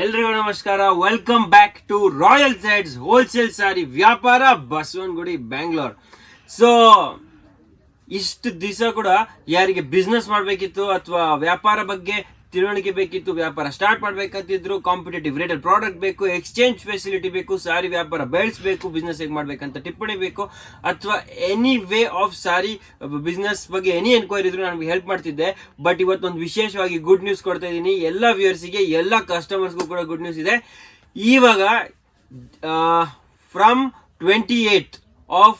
ಎಲ್ರಿಗೂ ನಮಸ್ಕಾರ. Welcome back to Royal Threads wholesale sari ವ್ಯಾಪಾರ, ಬಸವನಗುಡಿ, ಬ್ಯಾಂಗ್ಳೂರ್. ಸೊ ಇಷ್ಟು ದಿವಸ ಕೂಡ ಯಾರಿಗೆ ಬಿಸ್ನೆಸ್ ಮಾಡಬೇಕಿತ್ತು ಅಥವಾ ವ್ಯಾಪಾರ ಬಗ್ಗೆ ತಿಳುವಳಿಕೆ ಬೇಕಿತ್ತು, ವ್ಯಾಪಾರ ಸ್ಟಾರ್ಟ್ ಮಾಡ್ಬೇಕಂತಿದ್ರು, ಕಾಂಪಿಟೇಟಿವ್ ರೇಟಲ್ಲಿ ಪ್ರಾಡಕ್ಟ್ ಬೇಕು, ಎಕ್ಸ್ಚೇಂಜ್ ಫೆಸಿಲಿಟಿ ಬೇಕು, ಸಾರಿ ವ್ಯಾಪಾರ ಬೆಳೆಸಬೇಕು, ಬಿಸ್ನೆಸ್ ಹೇಗೆ ಮಾಡ್ಬೇಕಂತ ಟಿಪ್ಪಣಿ ಬೇಕು, ಅಥವಾ any way of sorry business ಬಗ್ಗೆ ಎನಿ ಎನ್ಕ್ವೈರಿ ಇದ್ರು ನನಗೆ ಹೆಲ್ಪ್ ಮಾಡ್ತಿದ್ದೆ. ಬಟ್ ಇವತ್ತೊಂದು ವಿಶೇಷವಾಗಿ ಗುಡ್ ನ್ಯೂಸ್ ಕೊಡ್ತಾ ಇದ್ದೀನಿ ಎಲ್ಲ ವ್ಯೂವರ್ಸಿಗೆ, ಎಲ್ಲ ಕಸ್ಟಮರ್ಸ್ಗೂ ಕೂಡ ಗುಡ್ ನ್ಯೂಸ್ ಇದೆ. ಇವಾಗ from 28th of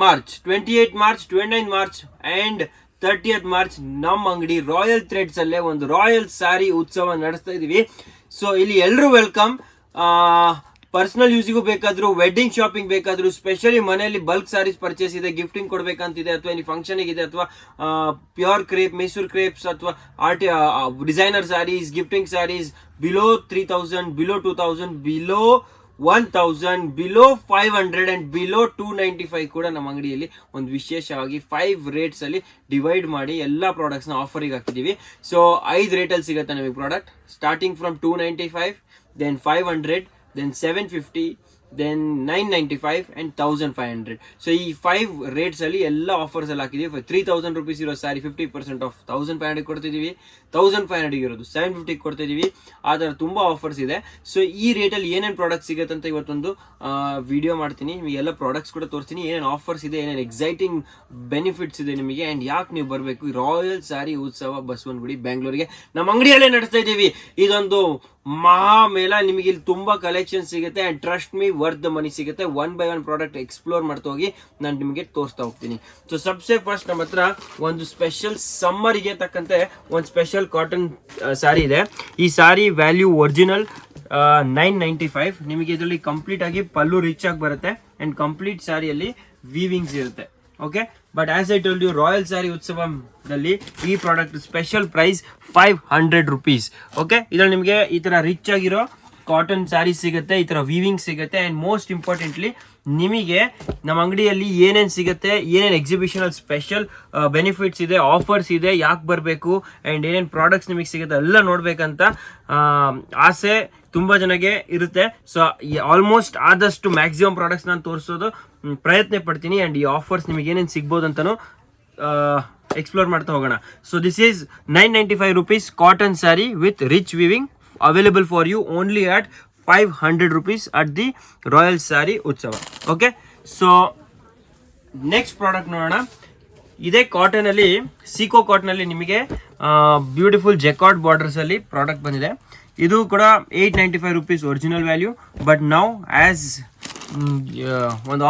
March, 28 March, 29 March and 30th March ನಮ್ಮ ಅಂಗಡಿ ರಾಯಲ್ ಥ್ರೆಡ್ಸ್ ಅಲ್ಲೇ ಒಂದು ರಾಯಲ್ ಸಾರಿ ಉತ್ಸವ ನಡೆಸ್ತಾ ಇದೀವಿ. ಸೊ ಇಲ್ಲಿ ಎಲ್ಲರೂ ವೆಲ್ಕಮ್. ಪರ್ಸನಲ್ ಯೂಸಿಗೂ ಬೇಕಾದ್ರು, ವೆಡ್ಡಿಂಗ್ ಶಾಪಿಂಗ್ ಬೇಕಾದ್ರು, ಸ್ಪೆಷಲಿ ಮನೆಯಲ್ಲಿ ಬಲ್ಕ್ ಸಾರೀಸ್ ಪರ್ಚೇಸ್ ಇದೆ, ಗಿಫ್ಟಿಂಗ್ ಕೊಡ್ಬೇಕಂತಿದೆ, ಅಥವಾ ಇಲ್ಲಿ ಫಂಕ್ಷನ್ ಇದೆ, ಅಥವಾ ಪ್ಯೂರ್ ಕ್ರೇಪ್, ಮೈಸೂರು ಕ್ರೇಪ್ಸ್, ಅಥವಾ designer saris, gifting saris below 3000, below 2000, below 1000, below 500 and below 295 ಕೂಡ ನಮ್ಮ ಅಂಗಡಿಯಲ್ಲಿ ಒಂದು ವಿಶೇಷವಾಗಿ 5 ರೇಟ್ಸ್ ಅಲ್ಲಿ ಡಿವೈಡ್ ಮಾಡಿ ಎಲ್ಲ ಪ್ರಾಡಕ್ಟ್ಸ್ ನ ಆಫರಿಗೆ ಹಾಕಿದೀವಿ. ಸೊ 5 ರೇಟಲ್ಲಿ ಸಿಗುತ್ತೆ ನಿಮಗೆ product, starting from 295, then 500, then 750, then 995 and 1500. So ಈ 5 ರೇಟ್ಸ್ ಅಲ್ಲಿ ಎಲ್ಲ ಆಫರ್ಸ್ ಅಲ್ಲಿ ಹಾಕಿದೀವಿ. 3000 rupees ಇರೋ ಸಾರಿ 50% ಆಫ್ 1500 ಕೊಡ್ತಿದೀವಿ, 1500 ಇರೋದು 750 ಕೊಡ್ತಿದೀವಿ. ಆ ಥರ ತುಂಬಾ ಆಫರ್ಸ್ ಇದೆ. ಸೊ ಈ ರೇಟಲ್ಲಿ ಏನೇನು ಪ್ರಾಡಕ್ಟ್ ಸಿಗುತ್ತೆ ಅಂತ ಇವತ್ತೊಂದು ವಿಡಿಯೋ ಮಾಡ್ತೀನಿ. ನಿಮಗೆ ಎಲ್ಲ ಪ್ರಾಡಕ್ಟ್ಸ್ ಕೂಡ ತೋರಿಸ್ತೀನಿ, ಏನೇನು ಆಫರ್ಸ್ ಇದೆ, ಏನೇನು ಎಕ್ಸೈಟಿಂಗ್ ಬೆನಿಫಿಟ್ಸ್ ಇದೆ ನಿಮಗೆ, ಅಂಡ್ ಯಾಕೆ ನೀವು ಬರಬೇಕು ರಾಯಲ್ ಸಾರಿ ಉತ್ಸವ ಬಸವನಗುಡಿ ಬ್ಯಾಂಗ್ಳೂರಿಗೆ ನಮ್ಮ ಅಂಗಡಿಯಲ್ಲೇ ನಡೆಸ್ತಾ ಇದ್ದೀವಿ. ಇದೊಂದು ಮಹಾ ಮೇಳ. ನಿಮಗೆ ಇಲ್ಲಿ ತುಂಬಾ ಕಲೆಕ್ಷನ್ ಸಿಗುತ್ತೆ and trust me worth the money ಸಿಗುತ್ತೆ. 1 by 1 ಪ್ರಾಡಕ್ಟ್ ಎಕ್ಸ್ಪ್ಲೋರ್ ಮಾಡ್ತಾ ಹೋಗಿ ನಾನು ನಿಮಗೆ ತೋರಿಸ್ತಾ ಹೋಗ್ತೀನಿ. ಸೊ ಸಬ್ಸೆ ಫಸ್ಟ್ ನಮ್ಮ ಹತ್ರ ಒಂದು ಸ್ಪೆಷಲ್ ಸಮ್ಮರಿಗೆ ತಕ್ಕಂತೆ ಒಂದು ಸ್ಪೆಷಲ್ ಕಾಟನ್ ಸಾರಿ ಇದೆ. ಈ ಸಾರಿ ವ್ಯಾಲ್ಯೂ ಒರಿಜಿನಲ್ 995. ನಿಮಗೆ ಇದರಲ್ಲಿ ಕಂಪ್ಲೀಟ್ ಆಗಿ ಪಲ್ಲು ರಿಚ್ ಆಗಿ ಬರುತ್ತೆ ಅಂಡ್ ಕಂಪ್ಲೀಟ್ ಸಾರಿಯಲ್ಲಿ ವೀವಿಂಗ್ಸ್ ಇರುತ್ತೆ. Okay, but as I told you, Royal sari ಉತ್ಸವದಲ್ಲಿ ಈ product special price 500 rupees. Okay, ಇದ್ರಲ್ಲಿ ನಿಮಗೆ ಈ ತರ ರಿಚ್ ಆಗಿರೋ ಕಾಟನ್ ಸ್ಯಾರಿ ಸಿಗುತ್ತೆ, ಈ ತರ ವೀವಿಂಗ್ ಸಿಗುತ್ತೆ, ಅಂಡ್ ಮೋಸ್ಟ್ ಇಂಪಾರ್ಟೆಂಟ್ಲಿ ನಿಮಗೆ ನಮ್ಮ ಅಂಗಡಿಯಲ್ಲಿ ಏನೇನು ಸಿಗುತ್ತೆ, ಏನೇನು ಎಕ್ಸಿಬಿಷನ್ ಅಲ್ಲಿ ಸ್ಪೆಷಲ್ ಬೆನಿಫಿಟ್ಸ್ ಇದೆ, ಆಫರ್ಸ್ ಇದೆ, ಯಾಕೆ ಬರಬೇಕು ಅಂಡ್ ಏನೇನು ಪ್ರಾಡಕ್ಟ್ಸ್ ನಿಮಗೆ ಸಿಗುತ್ತೆ ಎಲ್ಲ ನೋಡ್ಬೇಕಂತ ಆಸೆ ತುಂಬಾ ಜನಕ್ಕೆ ಇರುತ್ತೆ. ಸೊ ಆಲ್ಮೋಸ್ಟ್ ಆದಷ್ಟು ಮ್ಯಾಕ್ಸಿಮಮ್ ಪ್ರಾಡಕ್ಟ್ಸ್ ನಾನು ತೋರಿಸೋದು ಪ್ರಯತ್ನ ಪಡ್ತೀನಿ ಅಂಡ್ ಈ ಆಫರ್ಸ್ ನಿಮಗೆ ಏನೇನು ಸಿಗ್ಬೋದು ಅಂತಾನು ಎಕ್ಸ್ಪ್ಲೋರ್ ಮಾಡ್ತಾ ಹೋಗೋಣ. So this is 995 rupees cotton sari with rich weaving, available for you only at 500 rupees at the Royal sari Utsav. Okay, so next product ನೋಡೋಣ. ಇದೇ ಕಾಟನ್ ಅಲ್ಲಿ, ಸೀಕೋ ಕಾಟನ್ ಅಲ್ಲಿ ನಿಮಗೆ ಬ್ಯೂಟಿಫುಲ್ ಜೆಕಾರ್ಡ್ ಬಾರ್ಡರ್ಸ್ ಅಲ್ಲಿ ಪ್ರಾಡಕ್ಟ್ ಬಂದಿದೆ. ಇದು ಕೂಡ 895 rupees original value, but now as ಒಂದು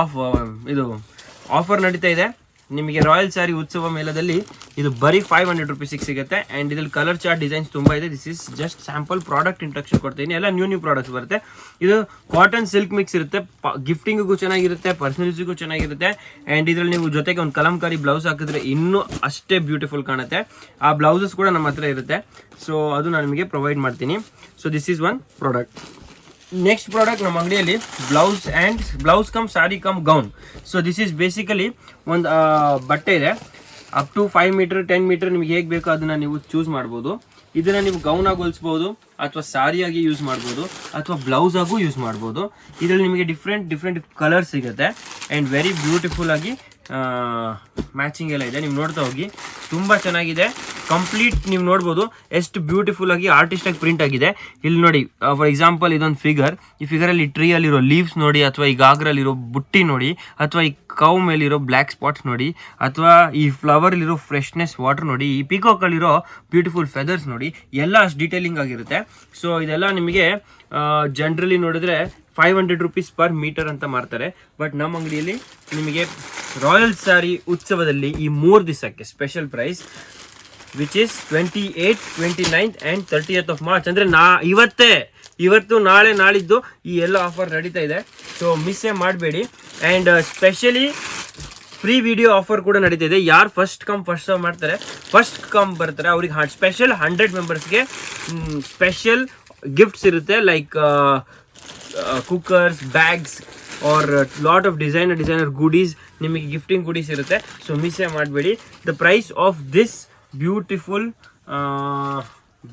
ಇದು ಆಫರ್ ನಡೀತಾ ಇದೆ. ನಿಮಗೆ ರಾಯಲ್ ಸಾರಿ ಉತ್ಸವ ಮೇಳದಲ್ಲಿ ಇದು ಬರೀ 500 rupees ಸಿಗುತ್ತೆ. ಅಂಡ್ ಇದ್ರಲ್ಲಿ ಕಲರ್ ಚಾರ್ಟ್ ಡಿಸೈನ್ಸ್ ತುಂಬಾ ಇದೆ. This is just sample product introduction ಕೊಡ್ತೀನಿ. ಎಲ್ಲ ನ್ಯೂ ಪ್ರಾಡಕ್ಟ್ಸ್ ಬರುತ್ತೆ. ಇದು ಕಾಟನ್ ಸಿಲ್ಕ್ ಮಿಕ್ಸ್ ಇರುತ್ತೆ, ಗಿಫ್ಟಿಂಗಿಗೂ ಚೆನ್ನಾಗಿರುತ್ತೆ, ಪರ್ಸನಲ್ ಯೂಸಿಗೂ ಚೆನ್ನಾಗಿರುತ್ತೆ. ಅಂಡ್ ಇದ್ರಲ್ಲಿ ನೀವು ಜೊತೆಗೆ ಒಂದು ಕಲಂಕಾರಿ ಬ್ಲೌಸ್ ಹಾಕಿದ್ರೆ ಇನ್ನೂ ಅಷ್ಟೇ ಬ್ಯೂಟಿಫುಲ್ ಕಾಣುತ್ತೆ. ಆ ಬ್ಲೌಸಸ್ ಕೂಡ ನಮ್ಮ ಹತ್ರ ಇರುತ್ತೆ. ಸೊ ಅದು ನಾನು ನಿಮಗೆ ಪ್ರೊವೈಡ್ ಮಾಡ್ತೀನಿ. So this is one product. Next product ನಮ್ಮ ಅಂಗಡಿಯಲ್ಲಿ blouse come sorry come gown. So this is basically ಒಂದು ಬಟ್ಟೆ ಇದೆ, ಅಪ್ ಟು 5 meter 10 meter ನಿಮ್ಗೆ ಹೇಗೆ ಬೇಕೋ ಅದನ್ನ ನೀವು ಚೂಸ್ ಮಾಡ್ಬೋದು. ಇದನ್ನ ನೀವು ಗೌನ್ ಆಗಿ ಹೊಲಿಸ್ಬೋದು, ಅಥವಾ ಸಾರಿಯಾಗಿ ಯೂಸ್ ಮಾಡ್ಬೋದು, ಅಥವಾ ಬ್ಲೌಸ್ ಆಗು ಯೂಸ್ ಮಾಡ್ಬೋದು. ಇದರಲ್ಲಿ ನಿಮಗೆ ಡಿಫ್ರೆಂಟ್ ಕಲರ್ ಸಿಗುತ್ತೆ ಅಂಡ್ ವೆರಿ ಬ್ಯೂಟಿಫುಲ್ ಆಗಿ ಮ್ಯಾಚಿಂಗ್ ಎಲ್ಲ ಇದೆ. ನೀವು ನೋಡ್ತಾ ಹೋಗಿ, ತುಂಬಾ ಚೆನ್ನಾಗಿದೆ. ಕಂಪ್ಲೀಟ್ ನೀವು ನೋಡ್ಬೋದು ಎಷ್ಟು ಬ್ಯೂಟಿಫುಲ್ ಆಗಿ ಆರ್ಟಿಸ್ಟ್ ಆಗಿ ಪ್ರಿಂಟ್ ಆಗಿದೆ. ಇಲ್ಲಿ ನೋಡಿ, ಫಾರ್ ಎಕ್ಸಾಂಪಲ್ ಇದೊಂದು ಫಿಗರ್, ಈ ಫಿಗರ್ ಅಲ್ಲಿ ಟ್ರೀ ಅಲ್ಲಿರೋ ಲೀವ್ಸ್ ನೋಡಿ, ಅಥವಾ ಈ ಗಾಗ್ರಲ್ಲಿರೋ ಬುಟ್ಟಿ ನೋಡಿ, ಅಥವಾ ಈ ಕೌ ಮೇಲಿರೋ ಬ್ಲ್ಯಾಕ್ ಸ್ಪಾಟ್ಸ್ ನೋಡಿ, ಅಥವಾ ಈ ಫ್ಲವರ್ ಅಲ್ಲಿರೋ ಫ್ರೆಶ್ನೆಸ್ ವಾಟರ್ ನೋಡಿ, ಈ ಪಿಕಾಕ್ ಅಲ್ಲಿರೋ ಬ್ಯೂಟಿಫುಲ್ ಫೆದರ್ಸ್ ನೋಡಿ, ಎಲ್ಲ ಅಷ್ಟು ಡೀಟೇಲಿಂಗ್ ಆಗಿರುತ್ತೆ. ಸೊ ಇದೆಲ್ಲ ನಿಮಗೆ ಜನರಲಿ ನೋಡಿದ್ರೆ 500 rupees per meter ಅಂತ ಮಾರ್ತಾರೆ. ಬಟ್ ನಮ್ಮ ಅಂಗಡಿಯಲ್ಲಿ ನಿಮಗೆ ರಾಯಲ್ ಸಾರಿ ಉತ್ಸವದಲ್ಲಿ ಈ 3 ದಿವಸಕ್ಕೆ special price which is 28th, 29th and 30th of March. ಅಂದರೆ ಇವತ್ತು ನಾಳೆ ನಾಳಿದ್ದು ಈ ಎಲ್ಲ ಆಫರ್ ನಡೀತಾ ಇದೆ. ಸೊ ಮಿಸ್ಸೇ ಮಾಡಬೇಡಿ. And specially free video offer ಕೂಡ ನಡೀತಾ ಇದೆ. ಯಾರು ಫಸ್ಟ್ ಕಮ್ ಬರ್ತಾರೆ ಅವ್ರಿಗೆ ಸ್ಪೆಷಲ್ 100 ಮೆಂಬರ್ಸ್ಗೆ ಸ್ಪೆಷಲ್ ಗಿಫ್ಟ್ಸ್ ಇರುತ್ತೆ. Like cookers, bags or lot of designer goodies, ನಿಮಗೆ ಗಿಫ್ಟಿಂಗ್ ಗುಡೀಸ್ ಇರುತ್ತೆ. ಸೊ ಮಿಸ್ಸೇ ಮಾಡಬೇಡಿ. The price of this beautiful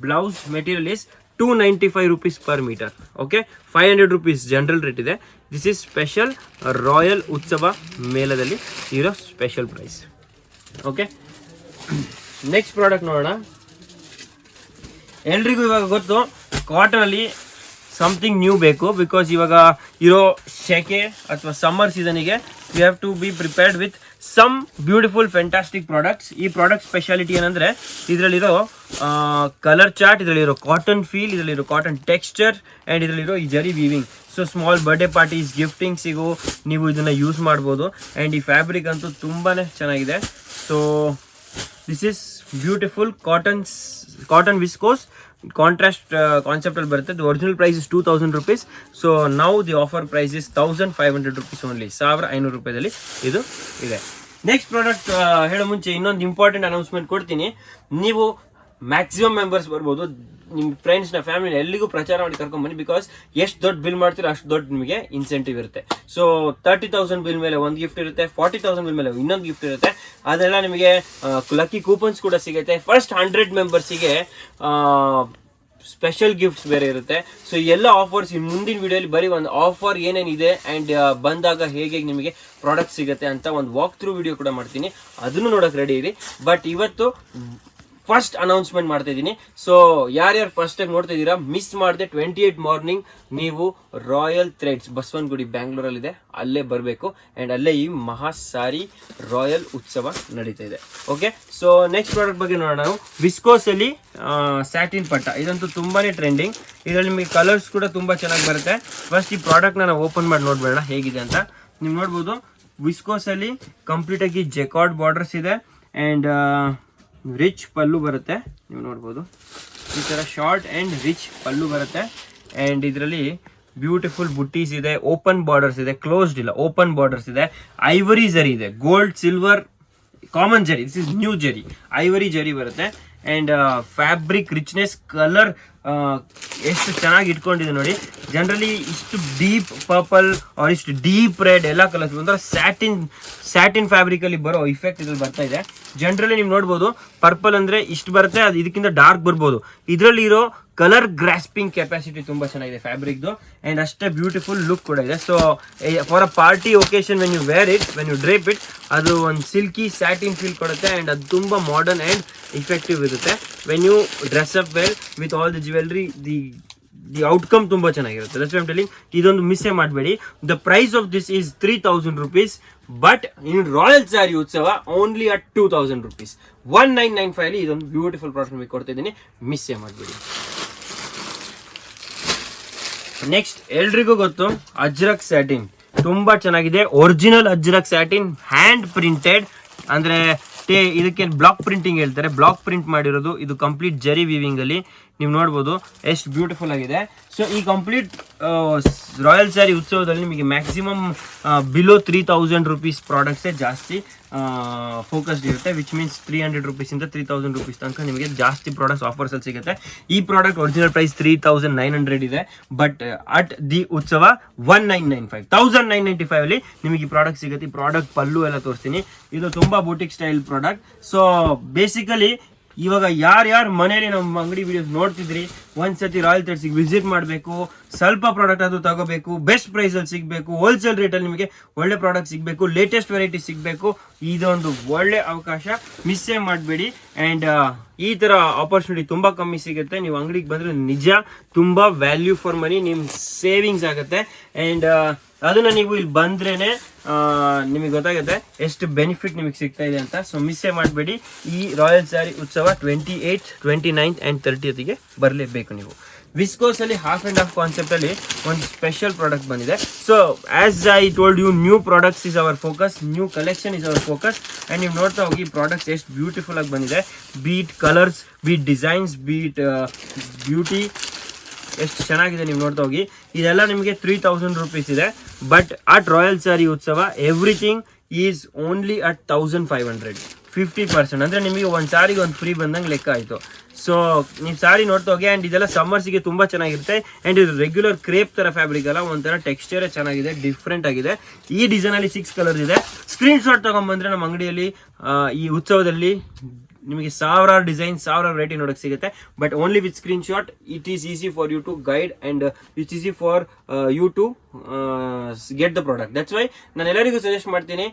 blouse material is 295 rupees per meter. Okay, 500 rupees general rate ಇದೆ. This is special royal Utsav ಮೇಳದಲ್ಲಿ ಇರೋ special price. Okay, next product ನೋಡೋಣ. ಎಲ್ರಿಗೂ ಇವಾಗ ಗೊತ್ತು ಕಾಟನ್ ಅಲ್ಲಿ ಸಮಥಿಂಗ್ ನ್ಯೂ ಬೇಕು, ಬಿಕಾಸ್ ಇವಾಗ ಇರೋ ಶೆಕೆ ಅಥವಾ ಸಮ್ಮರ್ ಸೀಸನಿಗೆ we have to be prepared with some beautiful fantastic products. ಈ ಪ್ರಾಡಕ್ಟ್ ಸ್ಪೆಷಾಲಿಟಿ ಏನಂದರೆ ಇದರಲ್ಲಿರೋ ಕಲರ್ ಚಾರ್ಟ್, ಇದರಲ್ಲಿರೋ ಕಾಟನ್ ಫೀಲ್, ಇದರಲ್ಲಿರೋ ಕಾಟನ್ ಟೆಕ್ಸ್ಚರ್ ಆ್ಯಂಡ್ ಇದರಲ್ಲಿರೋ ಈ zari weaving. So small birthday parties ಗಿಫ್ಟಿಂಗ್ಸಿಗೂ ನೀವು ಇದನ್ನು ಯೂಸ್ ಮಾಡ್ಬೋದು. ಆ್ಯಂಡ್ ಈ ಫ್ಯಾಬ್ರಿಕ್ ಅಂತೂ ತುಂಬಾ ಚೆನ್ನಾಗಿದೆ. So this is beautiful cotton viscose contrast concept ಅಲ್ಲಿ ಬರುತ್ತೆ. The original price is 2000 rupees. So now the offer price is 1500 rupees only. 1500 ರೂಪಾಯಿದಲ್ಲಿ ಇದು ಇದೆ. ನೆಕ್ಸ್ಟ್ ಪ್ರಾಡಕ್ಟ್ ಹೇಳೋ ಮುಂಚೆ ಇನ್ನೊಂದು ಇಂಪಾರ್ಟೆಂಟ್ ಅನೌನ್ಸ್ಮೆಂಟ್ ಕೊಡ್ತೀನಿ. ನೀವು ಮ್ಯಾಕ್ಸಿಮಮ್ ಮೆಂಬರ್ಸ್ ಬರ್ಬೋದು, ನಿಮ್ಮ ಫ್ರೆಂಡ್ಸ್ನ ಫ್ಯಾಮಿಲಿ ಎಲ್ಲಿಗೂ ಪ್ರಚಾರ ಮಾಡಿ ಕರ್ಕೊಂಬನ್ನಿ. ಬಿಕಾಸ್ ಎಷ್ಟು ದೊಡ್ಡ ಬಿಲ್ ಮಾಡ್ತೀರೋ ಅಷ್ಟು ದೊಡ್ಡ ನಿಮಗೆ ಇನ್ಸೆಂಟಿವ್ ಇರುತ್ತೆ. ಸೊ 30,000 ಬಿಲ್ ಮೇಲೆ ಒಂದು ಗಿಫ್ಟ್ ಇರುತ್ತೆ, 40,000 ಬಿಲ್ ಮೇಲೆ ಇನ್ನೊಂದು ಗಿಫ್ಟ್ ಇರುತ್ತೆ. ಅದೆಲ್ಲ ನಿಮಗೆ ಲಕ್ಕಿ ಕೂಪನ್ಸ್ ಕೂಡ ಸಿಗುತ್ತೆ. ಫಸ್ಟ್ 100 ಮೆಂಬರ್ಸಿಗೆ ಸ್ಪೆಷಲ್ ಗಿಫ್ಟ್ಸ್ ಬೇರೆ ಇರುತ್ತೆ. ಸೊ ಎಲ್ಲ ಆಫರ್ಸ್ ಮುಂದಿನ ವಿಡಿಯೋಲಿ ಬರೀ ಒಂದು ಆಫರ್ ಏನೇನಿದೆ ಆ್ಯಂಡ್ ಬಂದಾಗ ಹೇಗೆ ನಿಮಗೆ ಪ್ರಾಡಕ್ಟ್ ಸಿಗುತ್ತೆ ಅಂತ ಒಂದು ವಾಕ್ ಥ್ರೂ ವಿಡಿಯೋ ಕೂಡ ಮಾಡ್ತೀನಿ, ಅದನ್ನು ನೋಡೋಕೆ ರೆಡಿ ಇರಿ. ಬಟ್ ಇವತ್ತು ಫಸ್ಟ್ ಅನೌನ್ಸ್ಮೆಂಟ್ ಮಾಡ್ತಾ ಇದ್ದೀನಿ. ಸೊ ಯಾರ್ಯಾರು ಫಸ್ಟ್ ಟೈಮ್ ನೋಡ್ತಾ ಇದ್ದೀರಾ, ಮಿಸ್ ಮಾಡದೆ 28 ಮಾರ್ನಿಂಗ್ ನೀವು ರಾಯಲ್ ಥ್ರೆಡ್ಸ್ ಬಸವನಗುಡಿ ಬ್ಯಾಂಗ್ಳೂರಲ್ಲಿದೆ, ಅಲ್ಲೇ ಬರಬೇಕು. ಆ್ಯಂಡ್ ಅಲ್ಲೇ ಈ ಮಹಾಸಾರಿ ರಾಯಲ್ ಉತ್ಸವ ನಡೀತಾ ಇದೆ. ಓಕೆ, ಸೊ ನೆಕ್ಸ್ಟ್ ಪ್ರಾಡಕ್ಟ್ ಬಗ್ಗೆ ನೋಡೋಣ. ನಾವು ವಿಸ್ಕೋಸಲ್ಲಿ ಸ್ಯಾಟಿನ್ ಪಟ್ಟ, ಇದಂತೂ ತುಂಬಾ ಟ್ರೆಂಡಿಂಗ್. ಇದರಲ್ಲಿ ನಿಮಗೆ ಕಲರ್ಸ್ ಕೂಡ ತುಂಬ ಚೆನ್ನಾಗಿ ಬರುತ್ತೆ. ಫಸ್ಟ್ ಈ ಪ್ರಾಡಕ್ಟ್ನ ನಾವು ಓಪನ್ ಮಾಡಿ ನೋಡ್ಬೇಡ ಹೇಗಿದೆ ಅಂತ. ನೀವು ನೋಡ್ಬೋದು ವಿಸ್ಕೋಸಲ್ಲಿ ಕಂಪ್ಲೀಟಾಗಿ ಜೆಕಾರ್ಡ್ ಬಾರ್ಡರ್ಸ್ ಇದೆ ಆ್ಯಂಡ್ ರಿಚ್ ಪಲ್ಲು ಬರುತ್ತೆ. ನೀವು ನೋಡ್ಬೋದು ಈ ಥರ ಶಾರ್ಟ್ ಆ್ಯಂಡ್ ರಿಚ್ ಪಲ್ಲು ಬರುತ್ತೆ. ಆ್ಯಂಡ್ ಇದರಲ್ಲಿ ಬ್ಯೂಟಿಫುಲ್ ಬುಟ್ಟೀಸ್ ಇದೆ, ಓಪನ್ ಬಾರ್ಡರ್ಸ್ ಇದೆ, ಕ್ಲೋಸ್ಡ್ ಇಲ್ಲ, ಓಪನ್ ಬಾರ್ಡರ್ಸ್ ಇದೆ, ಐವರಿ ಜರಿ ಇದೆ, ಗೋಲ್ಡ್ ಸಿಲ್ವರ್ ಕಾಮನ್ ಜರಿ, ದಿಸ್ ಇಸ್ ನ್ಯೂ ಜರಿ, ಐವರಿ ಜರಿ ಬರುತ್ತೆ. ಆ್ಯಂಡ್ ಫ್ಯಾಬ್ರಿಕ್ ರಿಚ್ನೆಸ್, ಕಲರ್ ಎಷ್ಟು ಚೆನ್ನಾಗಿ ಇಟ್ಕೊಂಡಿದೆ ನೋಡಿ. ಜನರಲಿ ಇಷ್ಟು ಡೀಪ್ ಪರ್ಪಲ್ ಆರ್ ಇಷ್ಟು ಡೀಪ್ ರೆಡ್ ಎಲ್ಲ ಕಲರ್ಸ್ ಒಂಥರ ಸ್ಯಾಟಿನ್ ಫ್ಯಾಬ್ರಿಕಲ್ಲಿ ಬರೋ ಇಫೆಕ್ಟ್ ಇದ್ರಲ್ಲಿ ಬರ್ತಾ ಇದೆ. ಜನರಲಿ ನೀವು ನೋಡ್ಬೋದು ಪರ್ಪಲ್ ಅಂದರೆ ಇಷ್ಟು ಬರುತ್ತೆ, ಅದು ಇದಕ್ಕಿಂತ ಡಾರ್ಕ್ ಬರ್ಬೋದು. ಇದರಲ್ಲಿ ಇರೋ ಕಲರ್ ಗ್ರಾಸ್ಪಿಂಗ್ ಕೆಪಾಸಿಟಿ ತುಂಬ ಚೆನ್ನಾಗಿದೆ ಫ್ಯಾಬ್ರಿಕ್ದು. ಆ್ಯಂಡ್ ಅಷ್ಟೇ ಬ್ಯೂಟಿಫುಲ್ ಲುಕ್ ಕೂಡ ಇದೆ. So for a party occasion when you wear it, when you drape it, ಅದು ಒಂದು ಸಿಲ್ಕಿ ಸ್ಯಾಟಿನ್ ಫೀಲ್ ಕೊಡುತ್ತೆ. ಆ್ಯಂಡ್ ಅದು ತುಂಬ ಮಾಡರ್ನ್ ಆ್ಯಂಡ್ ಇಫೆಕ್ಟಿವ್ ಇರುತ್ತೆ. When you dress up well with all the jewellery, the outcome ತುಂಬ ಚೆನ್ನಾಗಿರುತ್ತೆ. That's why I am telling, ಇದೊಂದು ಮಿಸ್ಸೇ ಮಾಡಬೇಡಿ. The price of this is 3000 rupees, but in royal sari ಉತ್ಸವ ಓನ್ಲಿ ಅಟ್ 2000 rupees. 1995 ಅಲ್ಲಿ ಇದೊಂದು beautiful product ನಿಮಗೆ ಕೊಡ್ತಾ ಇದ್ದೀನಿ, ಮಿಸ್ಸೇ ಮಾಡಬೇಡಿ. ನೆಕ್ಸ್ಟ್ ಎಲ್ರಿಗೂ ಗೊತ್ತು ಅಜ್ರಕ್ ಸ್ಯಾಟಿನ್ ತುಂಬಾ ಚೆನ್ನಾಗಿದೆ. Original Ajrakh satin, hand printed, ಅಂದ್ರೆ ಇದಕ್ಕೆ ಬ್ಲಾಕ್ ಪ್ರಿಂಟಿಂಗ್ ಹೇಳ್ತಾರೆ, ಬ್ಲಾಕ್ ಪ್ರಿಂಟ್ ಮಾಡಿರೋದು. ಇದು ಕಂಪ್ಲೀಟ್ ಜರಿ ವೀವಿಂಗ್ ಅಲ್ಲಿ ನೀವು ನೋಡ್ಬೋದು ಎಷ್ಟು ಬ್ಯೂಟಿಫುಲ್ ಆಗಿದೆ. ಸೊ ಈ ಕಂಪ್ಲೀಟ್ ರಾಯಲ್ ಸ್ಯಾರಿ ಉತ್ಸವದಲ್ಲಿ ನಿಮಗೆ ಮ್ಯಾಕ್ಸಿಮಮ್ ಬಿಲೋ 3000 rupees ಪ್ರಾಡಕ್ಟ್ಸೇ ಜಾಸ್ತಿ ಫೋಕಸ್ಡ್ ಇರುತ್ತೆ. ವಿಚ್ ಮೀನ್ಸ್ 300 rupees ಇಂದ 3000 rupees ತನಕ ನಿಮಗೆ ಜಾಸ್ತಿ ಪ್ರಾಡಕ್ಟ್ಸ್ ಆಫರ್ಸಲ್ಲಿ ಸಿಗುತ್ತೆ. ಈ ಪ್ರಾಡಕ್ಟ್ ಒರಿಜಿನಲ್ ಪ್ರೈಸ್ 3900 ಇದೆ, ಬಟ್ ಅಟ್ ದಿ ಉತ್ಸವ 1995 ಅಲ್ಲಿ ನಿಮಗೆ ಈ ಪ್ರಾಡಕ್ಟ್ ಸಿಗುತ್ತೆ. ಈ ಪ್ರಾಡಕ್ಟ್ ಪಲ್ಲು ಎಲ್ಲ ತೋರಿಸ್ತೀನಿ. ಇದು ತುಂಬ boutique style product. So basically ಇವಾಗ ಯಾರ್ಯಾರು ಮನೇಲಿ ನಮ್ಮ ಅಂಗಡಿ ವಿಡಿಯೋಸ್ ನೋಡ್ತಿದ್ರಿ, ಒಂದ್ಸತಿ ರಾಯಲ್ ಥ್ರೆಡ್ಸ್ಗೆ ವಿಸಿಟ್ ಮಾಡಬೇಕು, ಸ್ವಲ್ಪ ಪ್ರಾಡಕ್ಟ್ ಅದು ತಗೋಬೇಕು, ಬೆಸ್ಟ್ ಪ್ರೈಸಲ್ಲಿ ಸಿಗಬೇಕು, ಹೋಲ್ಸೇಲ್ ರೇಟಲ್ಲಿ ನಿಮಗೆ ಒಳ್ಳೆ ಪ್ರಾಡಕ್ಟ್ ಸಿಗಬೇಕು, ಲೇಟೆಸ್ಟ್ ವೆರೈಟಿ ಸಿಗಬೇಕು. ಇದೊಂದು ಒಳ್ಳೆ ಅವಕಾಶ, ಮಿಸ್ಸೇ ಮಾಡಬೇಡಿ. ಆ್ಯಂಡ್ ಈ ಥರ ಆಪರ್ಚುನಿಟಿ ತುಂಬ ಕಮ್ಮಿ ಸಿಗುತ್ತೆ. ನೀವು ಅಂಗಡಿಗೆ ಬಂದರೆ ನಿಜ ತುಂಬ ವ್ಯಾಲ್ಯೂ ಫಾರ್ ಮನಿ, ನಿಮ್ಮ ಸೇವಿಂಗ್ಸ್ ಆಗುತ್ತೆ. ಆ್ಯಂಡ್ ಅದನ್ನು ನೀವು ಇಲ್ಲಿ ಬಂದ್ರೇ ನಿಮಗೆ ಗೊತ್ತಾಗುತ್ತೆ ಎಷ್ಟು ಬೆನಿಫಿಟ್ ನಿಮಗೆ ಸಿಗ್ತಾ ಇದೆ ಅಂತ. ಸೊ ಮಿಸ್ಸೇ ಮಾಡಬೇಡಿ. ಈ ರಾಯಲ್ ಸ್ಯಾರಿ ಉತ್ಸವ 28, 29 ಆ್ಯಂಡ್ 30ಗೆ ಬರಲೇಬೇಕು ನೀವು. ವಿಸ್ಕೋಸಲ್ಲಿ ಹಾಫ್ ಆ್ಯಂಡ್ ಹಾಫ್ ಕಾನ್ಸೆಪ್ಟಲ್ಲಿ ಒಂದು ಸ್ಪೆಷಲ್ ಪ್ರಾಡಕ್ಟ್ ಬಂದಿದೆ. So as I told you, new products is our focus, new collection is our focus. And ನೀವು ನೋಡ್ತಾ ಹೋಗಿ ಪ್ರಾಡಕ್ಟ್ಸ್ ಎಷ್ಟು ಬ್ಯೂಟಿಫುಲ್ ಆಗಿ ಬಂದಿದೆ. Beat colours, beat designs, beat beauty, ಎಷ್ಟು ಚೆನ್ನಾಗಿದೆ ನೀವು ನೋಡ್ತಾ ಹೋಗಿ. ಇದೆಲ್ಲ ನಿಮಗೆ 3000 rupees ಇದೆ, ಬಟ್ ಅಟ್ ರಾಯಲ್ ಸ್ಯಾರಿ ಉತ್ಸವ ಎವ್ರಿಥಿಂಗ್ ಈಸ್ ಓನ್ಲಿ ಅಟ್ 1500, 50%. ಅಂದರೆ ನಿಮಗೆ ಒಂದು ಸಾರಿಗೆ ಒಂದು ಫ್ರೀ ಬಂದಂಗೆ ಲೆಕ್ಕ ಆಯಿತು. ಸೊ ನೀವು ಸಾರಿ ನೋಡ್ತಾ ಹೋಗಿ. ಆ್ಯಂಡ್ ಇದೆಲ್ಲ ಸಮ್ಮರ್ಸಿಗೆ ತುಂಬ ಚೆನ್ನಾಗಿರುತ್ತೆ. ಆ್ಯಂಡ್ ಇದು ರೆಗ್ಯುಲರ್ ಕ್ರೇಪ್ ಥರ ಫ್ಯಾಬ್ರಿಕ್ ಅಲ್ಲ, ಒಂಥರ ಟೆಕ್ಸ್ಚರೇ ಚೆನ್ನಾಗಿದೆ, ಡಿಫ್ರೆಂಟ್ ಆಗಿದೆ. ಈ ಡಿಸೈನಲ್ಲಿ 6 ಕಲರ್ಸ್ ಇದೆ. ಸ್ಕ್ರೀನ್ ಶಾಟ್ ತೊಗೊಂಬಂದರೆ ನಮ್ಮ ಅಂಗಡಿಯಲ್ಲಿ ಈ ಉತ್ಸವದಲ್ಲಿ ನಿಮಗೆ ಸಾವಿರಾರು ಡಿಸೈನ್ ಸಾವಿರಾರು ವೆರೈಟಿ ನೋಡಕ್ ಸಿಗುತ್ತೆ. But only with screen shot it is easy for you to guide and it's easy for you to get the product. That's why ನಾನು ಎಲ್ಲರಿಗೂ ಸಜೆಸ್ಟ್ ಮಾಡ್ತೀನಿ,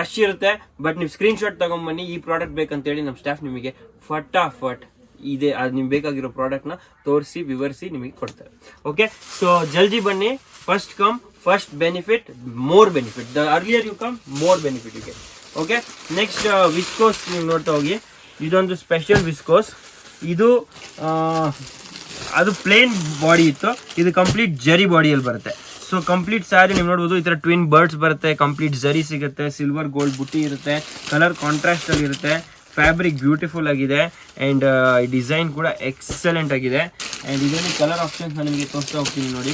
ರಶ್ ಇರುತ್ತೆ ಬಟ್ ನೀವು ಸ್ಕ್ರೀನ್ ಶಾಟ್ ತಗೊಂಡ್ಬನ್ನಿ, ಈ ಪ್ರಾಡಕ್ಟ್ ಬೇಕಂತೇಳಿ ನಮ್ಮ ಸ್ಟಾಫ್ ನಿಮಗೆ ಫಟಾಫಟ್ ಇದೆ ಅದು ನಿಮ್ಗೆ ಬೇಕಾಗಿರೋ ಪ್ರಾಡಕ್ಟ್ನ ತೋರಿಸಿ ವಿವರಿಸಿ ನಿಮಗೆ ಕೊಡ್ತಾರೆ. ಓಕೆ, ಸೊ ಜಲ್ದಿ ಬನ್ನಿ. First come first benefit, more benefit. The earlier you come more benefit you get. Okay, next viscose ನೀವು ನೋಡ್ತಾ ಹೋಗಿ. ಇದೊಂದು ಸ್ಪೆಷಲ್ ವಿಸ್ಕೋಸ್. ಇದು ಅದು ಪ್ಲೇನ್ ಬಾಡಿ ಇತ್ತು, ಇದು ಕಂಪ್ಲೀಟ್ ಜರಿ ಬಾಡಿಯಲ್ಲಿ ಬರುತ್ತೆ. ಸೊ ಕಂಪ್ಲೀಟ್ ಸ್ಯಾರಿ ನೀವು ನೋಡ್ಬೋದು, ಈ ಥರ ಟ್ವಿನ್ ಬರ್ಡ್ಸ್ ಬರುತ್ತೆ, ಕಂಪ್ಲೀಟ್ ಜರಿ ಸಿಗುತ್ತೆ, ಸಿಲ್ವರ್ ಗೋಲ್ಡ್ ಬುಟ್ಟಿ ಇರುತ್ತೆ, ಕಲರ್ ಕಾಂಟ್ರಾಸ್ಟ್ ಅಲ್ಲಿ ಇರುತ್ತೆ, ಫ್ಯಾಬ್ರಿಕ್ ಬ್ಯೂಟಿಫುಲ್ ಆಗಿದೆ ಆ್ಯಂಡ್ ಡಿಸೈನ್ ಕೂಡ ಎಕ್ಸಲೆಂಟ್ ಆಗಿದೆ. ಆ್ಯಂಡ್ ಇದರಲ್ಲಿ ಕಲರ್ ಆಪ್ಷನ್ಸ್ ನಾನು ನಿಮಗೆ ತೋರಿಸ್ತಾ ಹೋಗ್ತೀನಿ ನೋಡಿ.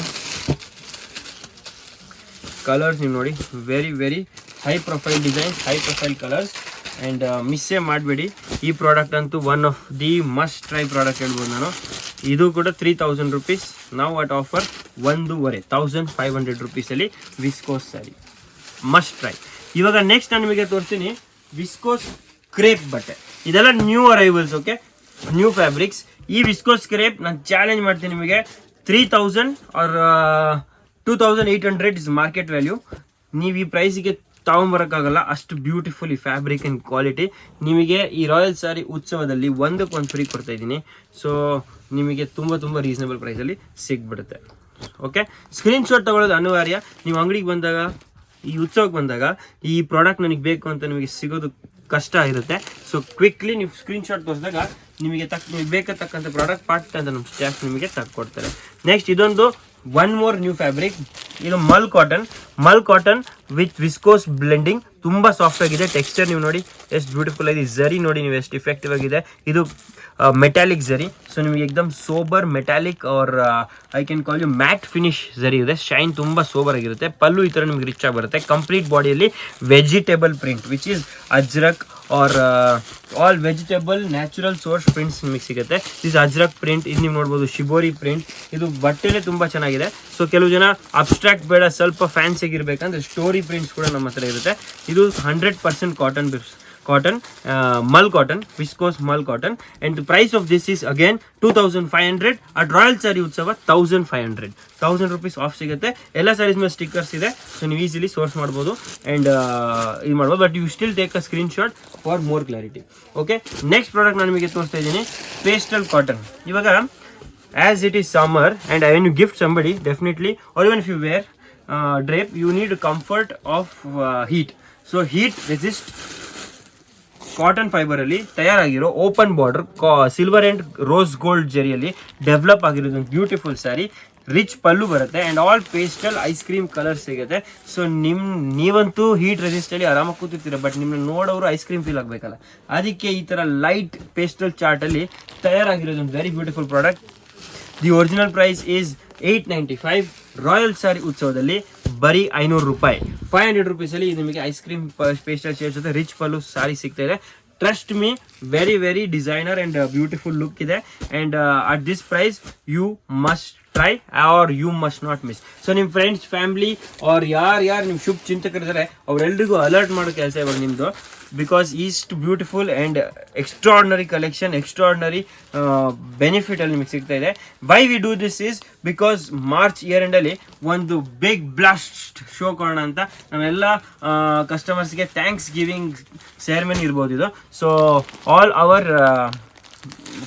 ಕಲರ್ಸ್ ನೀವು ನೋಡಿ, very very high profile designs, high profile colours. And ಮಿಸ್ಸೇ ಮಾಡಬೇಡಿ, ಈ ಪ್ರಾಡಕ್ಟ್ ಅಂತೂ one of the must try product ಹೇಳ್ಬೋದು ನಾನು. ಇದು ಕೂಡ 3000 ರುಪೀಸ್, ನಾವು ಅಟ್ ಆಫರ್ 1500 ರುಪೀಸಲ್ಲಿ ವಿಸ್ಕೋಸ್ ಸ್ಯಾರಿ ಮಸ್ಟ್ ಟ್ರೈ. ಇವಾಗ ನೆಕ್ಸ್ಟ್ ನಾನು ನಿಮಗೆ ತೋರಿಸ್ತೀನಿ ವಿಸ್ಕೋಸ್ ಕ್ರೇಪ್ ಬಟ್ಟೆ. ಇದೆಲ್ಲ new arrivals, okay, new fabrics. ಈ ವಿಸ್ಕೋಸ್ ಕ್ರೇಪ್ ನಾನು ಚಾಲೆಂಜ್ ಮಾಡ್ತೀನಿ ನಿಮಗೆ, 3000 ಆರ್ 2800 ಇಸ್ ಮಾರ್ಕೆಟ್ ವ್ಯಾಲ್ಯೂ. ನೀವು ಈ ಪ್ರೈಸಿಗೆ ತಗೊಂಬರೋಕ್ಕಾಗಲ್ಲ, ಅಷ್ಟು ಬ್ಯೂಟಿಫುಲ್ ಈ ಫ್ಯಾಬ್ರಿಕ್ ಆ್ಯಂಡ್ ಕ್ವಾಲಿಟಿ. ನಿಮಗೆ ಈ ರಾಯಲ್ ಸ್ಯಾರಿ ಉತ್ಸವದಲ್ಲಿ ಒಂದಕ್ಕೊಂದು ಫ್ರೀ ಕೊಡ್ತಾ ಇದ್ದೀನಿ. ಸೊ ನಿಮಗೆ ತುಂಬ ರೀಸನಬಲ್ ಪ್ರೈಸಲ್ಲಿ ಸಿಗ್ಬಿಡುತ್ತೆ. ಓಕೆ, ಸ್ಕ್ರೀನ್ಶಾಟ್ ತಗೊಳ್ಳೋದು ಅನಿವಾರ್ಯ. ನೀವು ಅಂಗಡಿಗೆ ಬಂದಾಗ, ಈ ಉತ್ಸವಕ್ಕೆ ಬಂದಾಗ ಈ ಪ್ರಾಡಕ್ಟ್ ನನಗೆ ಬೇಕು ಅಂತ ನಿಮಗೆ ಸಿಗೋದು ಕಷ್ಟ ಇರುತ್ತೆ. ಸೊ ಕ್ವಿಕ್ಲಿ ನೀವು ಸ್ಕ್ರೀನ್ಶಾಟ್ ತೋರಿಸಿದಾಗ ನಿಮಗೆ ಬೇಕಾಗತಕ್ಕಂಥ ಪ್ರಾಡಕ್ಟ್ ಪಾರ್ಟ್ ಅಂತ ನಮ್ಮ ಸ್ಟಾಫ್ ನಿಮಗೆ ತಕ್ಕೊಡ್ತಾರೆ. ನೆಕ್ಸ್ಟ್ ಇದೊಂದು ಒನ್ ಮೋರ್ ನ್ಯೂ ಫ್ಯಾಬ್ರಿಕ್. ಇದು ಮಲ್ ಕಾಟನ್ ವಿತ್ ವಿಸ್ಕೋಸ್ ಬ್ಲೆಂಡಿಂಗ್. ತುಂಬ ಸಾಫ್ಟ್ ಆಗಿದೆ, ಟೆಕ್ಸ್ಚರ್ ನೀವು ನೋಡಿ ಎಷ್ಟು ಬ್ಯೂಟಿಫುಲ್ ಆಗಿದೆ. ಝರಿ ನೋಡಿ ನೀವು ಎಷ್ಟು ಇಫೆಕ್ಟಿವ್ ಆಗಿದೆ. ಇದು ಮೆಟಾಲಿಕ್ ಝರಿ, ಸೊ ನಿಮಗೆ ಎಕ್ದಮ್ sober metallic or I can call you matte finish zari ಇದೆ. ಶೈನ್ ತುಂಬ ಸೋಬರ್ ಆಗಿರುತ್ತೆ. ಪಲ್ಲು ಈ ಥರ ನಿಮ್ಗೆ ರಿಚ್ ಆಗಿ ಬರುತ್ತೆ. ಕಂಪ್ಲೀಟ್ ಬಾಡಿಯಲ್ಲಿ vegetable print which is Ajrakh are all vegetable natural source prints ನಿಮಗೆ ಸಿಗುತ್ತೆ. ದಿಸ್ ಅಜ್ರಕ್ ಪ್ರಿಂಟ್, ಇದು ನೀವು ನೋಡ್ಬೋದು ಶಿಬೋರಿ ಪ್ರಿಂಟ್. ಇದು ಬಟ್ಟೆನೇ ತುಂಬ ಚೆನ್ನಾಗಿದೆ. ಸೊ ಕೆಲವು ಜನ ಅಬ್ಸ್ಟ್ರಾಕ್ಟ್ ಬೇಡ, ಸ್ವಲ್ಪ ಫ್ಯಾನ್ಸಿಗಿರ್ಬೇಕಂದ್ರೆ ಸ್ಟೋರಿ ಪ್ರಿಂಟ್ಸ್ ಕೂಡ ನಮ್ಮ ಹತ್ರ ಇರುತ್ತೆ. ಇದು 100% cotton mull cotton, viscose mull cotton, and the price of this is again 2500. at Royal Saree Utsava 1500, 1000 rupees off ಸಿಗುತ್ತೆ. ಎಲ್ಲ ಸ್ಯಾರೀಸ್ ಮೇಲೆ ಸ್ಟಿಕ್ಕರ್ಸ್ ಇದೆ, ಸೊ ನೀವು ಈಸಿಲಿ ಸೋರ್ಸ್ ಮಾಡ್ಬೋದು ಆ್ಯಂಡ್ ಇದು ಮಾಡ್ಬೋದು. But you still take a screen shot for more clarity. Okay, next product ನಾನು ನಿಮಗೆ ತೋರಿಸ್ತಾ ಇದ್ದೀನಿ ಪೇಸ್ಟಲ್ ಕಾಟನ್. ಇವಾಗ as it is summer and when you gift somebody definitely or even if you wear drape, you need comfort of heat. So heat resist cotton fibre ಅಲ್ಲಿ ತಯಾರಾಗಿರೋ open border silver and rose gold ಜರಿಯಲ್ಲಿ develop ಆಗಿರೋದು ಒಂದು beautiful sari. Rich pallu ಬರುತ್ತೆ and all pastel ice cream colour ಸಿಗುತ್ತೆ. So ನೀವಂತೂ heat ರೆಸಿಸ್ಟಲ್ಲಿ ಆರಾಮಾಗಿ ಕೂತಿರ್ತೀರ, but ನಿಮ್ಮನ್ನ ನೋಡೋರು ಐಸ್ ಕ್ರೀಮ್ ಫೀಲ್ ಆಗಬೇಕಲ್ಲ, ಅದಕ್ಕೆ ಈ ಥರ ಲೈಟ್ ಪೇಸ್ಟಲ್ ಚಾರ್ಟಲ್ಲಿ ತಯಾರಾಗಿರೋದು ಒಂದು very beautiful product. The original price is 895. Royal sari ಉತ್ಸವದಲ್ಲಿ ಬರೀ 500 ರೂಪಾಯಿ, 500 ರುಪೀಸಲ್ಲಿ ನಿಮಗೆ ಐಸ್ ಕ್ರೀಮ್ ಪೇಸ್ಟಲ್ ಶೇಡ್ ಜೊತೆ ರಿಚ್ ಪಲ್ಲು ಸಾರಿ ಸಿಗ್ತಾ ಇದೆ. Trust me, very very designer and beautiful look ಇದೆ. And at this price you must try or you must not miss. So ನಿಮ್ಮ ಫ್ರೆಂಡ್ಸ್, ಫ್ಯಾಮಿಲಿ ಆರ್ ಯಾರು ನಿಮ್ಮ ಶುಭ ಚಿಂತಕರಿದ್ದಾರೆ ಅವರೆಲ್ಲರಿಗೂ ಅಲರ್ಟ್ ಮಾಡೋ ಕೆಲಸ ಇವಾಗ ನಿಮ್ಮದು. ಬಿಕಾಸ್ ಈಸ್ಟ್ beautiful and extraordinary collection, extraordinary benefit ಅಲ್ಲಿ ನಿಮಗೆ ಸಿಗ್ತಾ ಇದೆ. Why we do this is because March year ಎಂಡಲ್ಲಿ ಒಂದು ಬಿಗ್ ಬ್ಲಾಸ್ಟ್ ಶೋ ಕೊಡೋಣ ಅಂತ ನಾವೆಲ್ಲ ಕಸ್ಟಮರ್ಸ್ಗೆ ಥ್ಯಾಂಕ್ಸ್ ಗಿವಿಂಗ್ ಸೆರೆಮನಿ ಇರ್ಬೋದು ಇದು. So all our